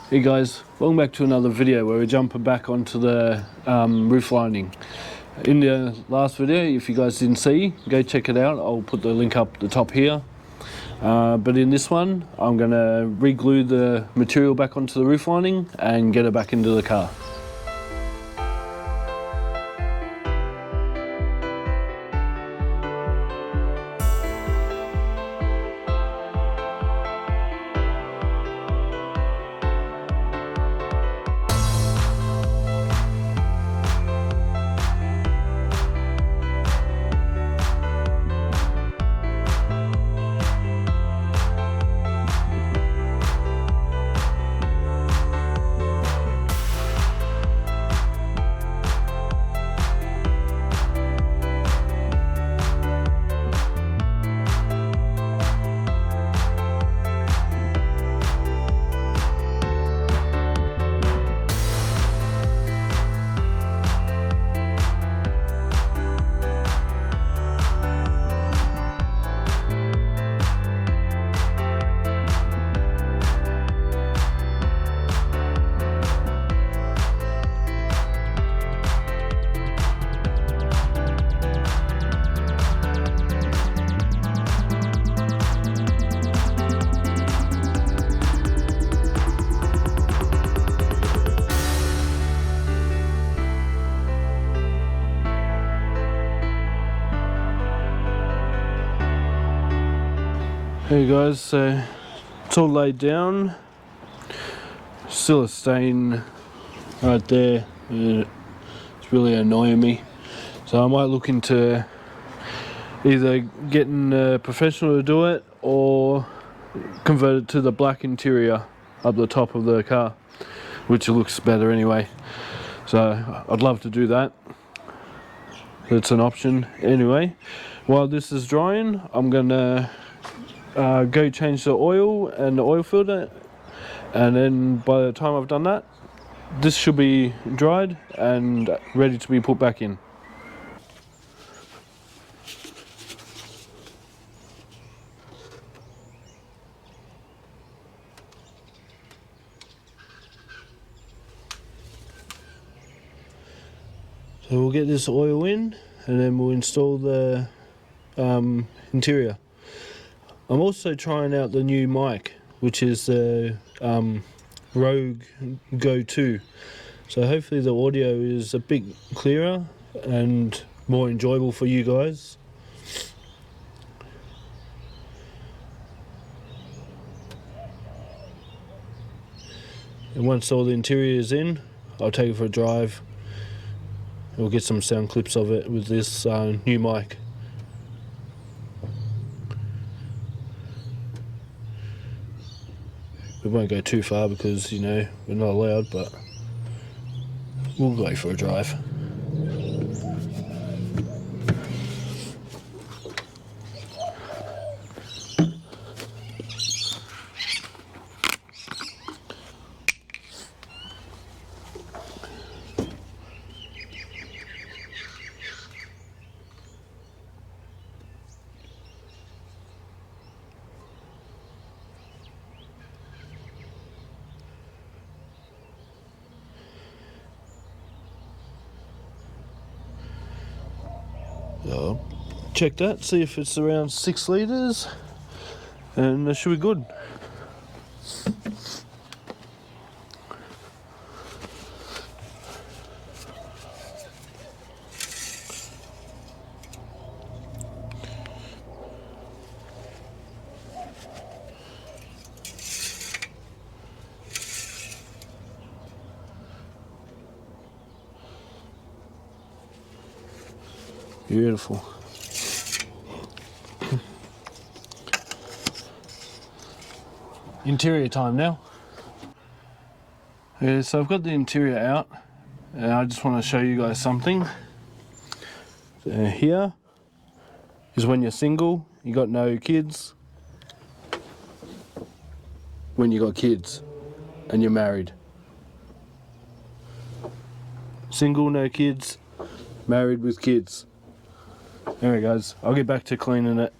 Hey guys, welcome back to another video where we're jumping back onto the roof lining. In the last video, if you guys didn't see, go check it out. I'll put the link up the top here. But in this one, I'm going to re-glue the material back onto the roof lining and get it back into the car. Hey guys, so it's all laid down. Still a stain right there. It's really annoying me. So I might look into either getting a professional to do it or convert it to the black interior up the top of the car, which looks better anyway. So I'd love to do that. That's an option. Anyway, while this is drying, I'm gonna go change the oil and the oil filter, and then by the time I've done that, this should be dried and ready to be put back in. So we'll get this oil in and then we'll install the interior. I'm also trying out the new mic, which is the Rogue Go 2. So hopefully the audio is a bit clearer and more enjoyable for you guys. And once all the interior is in, I'll take it for a drive. We'll get some sound clips of it with this new mic. We won't go too far because, you know, we're not allowed, but we'll go for a drive. So check that, see if it's around 6 litres, and that should be good. Beautiful. Interior time now. Yeah, so I've got the interior out and I just want to show you guys something. So here is when you're single, you got no kids. When you got kids and you're married. Single, no kids, married with kids. Anyway guys, I'll get back to cleaning it.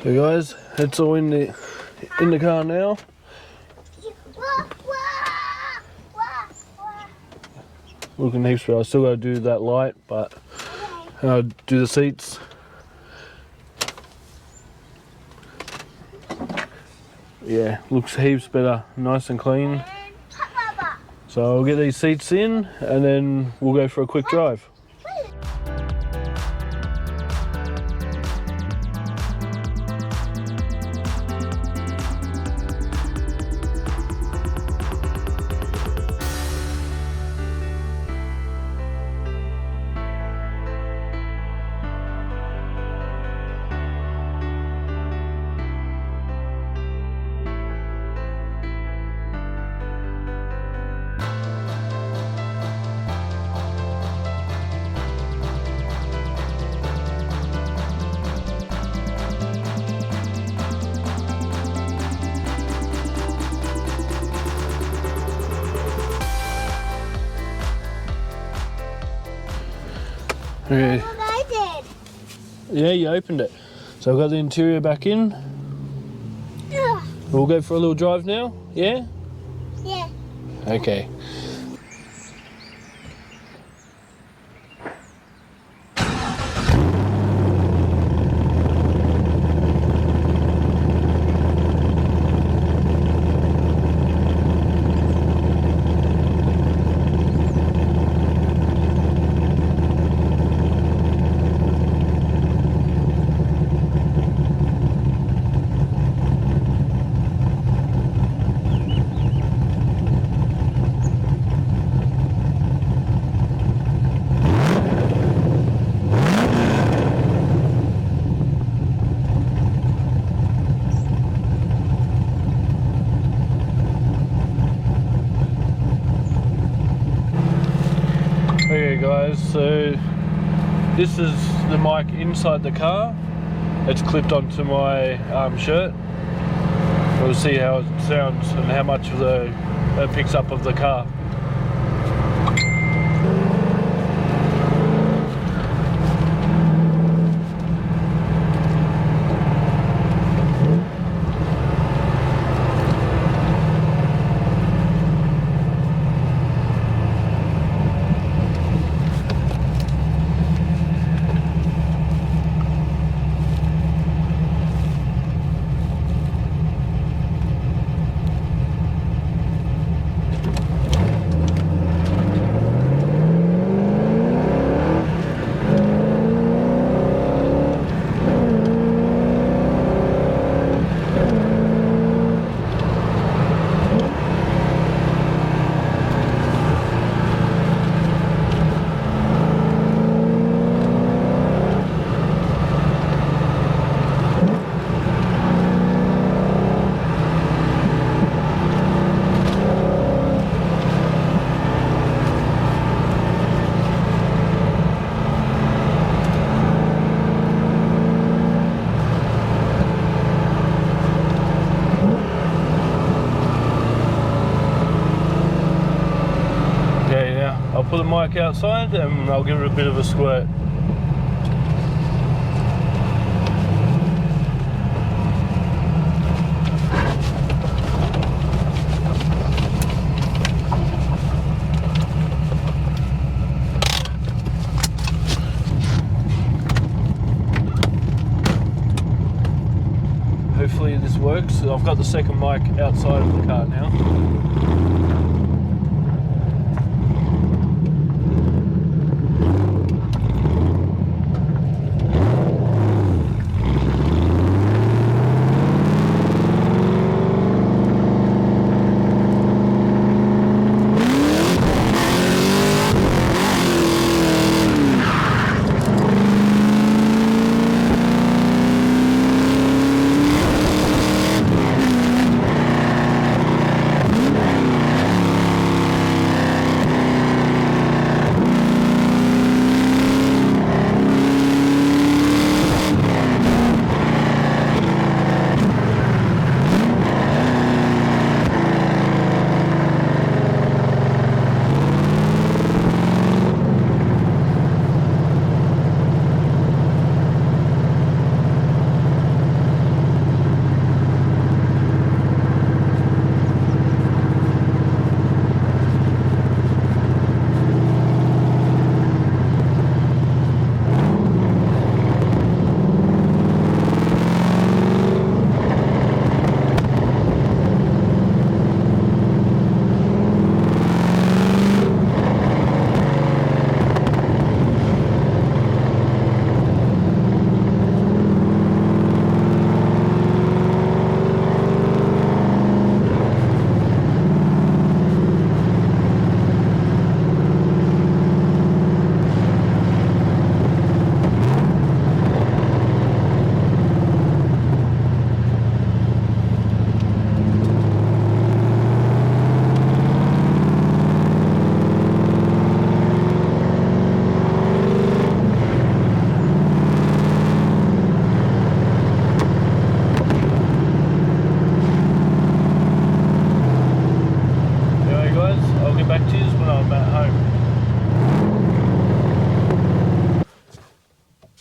So guys, it's all in the car now. Looking heaps better. I still got to do that light, but do the seats. Yeah, looks heaps better, nice and clean. So I'll get these seats in and then we'll go for a quick drive. Okay. Yeah, you opened it. So I've got the interior back in. We'll go for a little drive now, yeah? Yeah. Okay. Okay guys, so this is the mic inside the car. It's clipped onto my shirt. We'll see how it sounds and how much of it picks up of the car. I'll put the mic outside and I'll give it a bit of a squirt. Hopefully this works. I've got the second mic outside of the car now.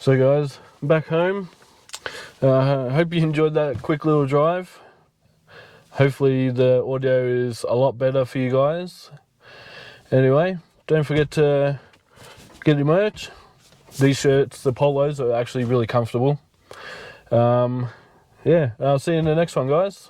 So guys, back home. Hope you enjoyed that quick little drive. Hopefully the audio is a lot better for you guys. Anyway, don't forget to get your merch. These shirts, the polos, are actually really comfortable. Yeah, I'll see you in the next one, guys.